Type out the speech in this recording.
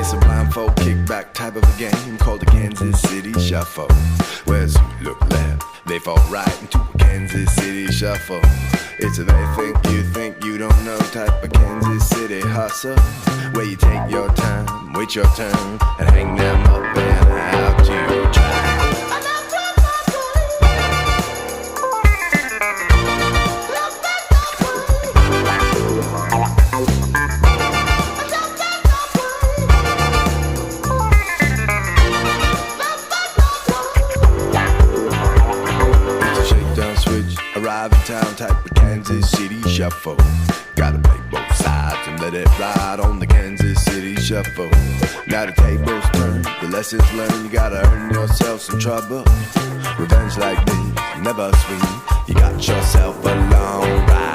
It's a blindfold kickback type of a game called the Kansas City Shuffle. Where you look left, they fall right into a Kansas City Shuffle. It's a think you don't know type of Kansas City hustle. Where you take your time, wait your turn, and hang them up and out you try. Arrive in town type of Kansas City Shuffle. Gotta play both sides and let it ride on the Kansas City Shuffle. Now the tables turn, the lessons learned. You gotta earn yourself some trouble. Revenge like this, never sweet. You got yourself a long ride.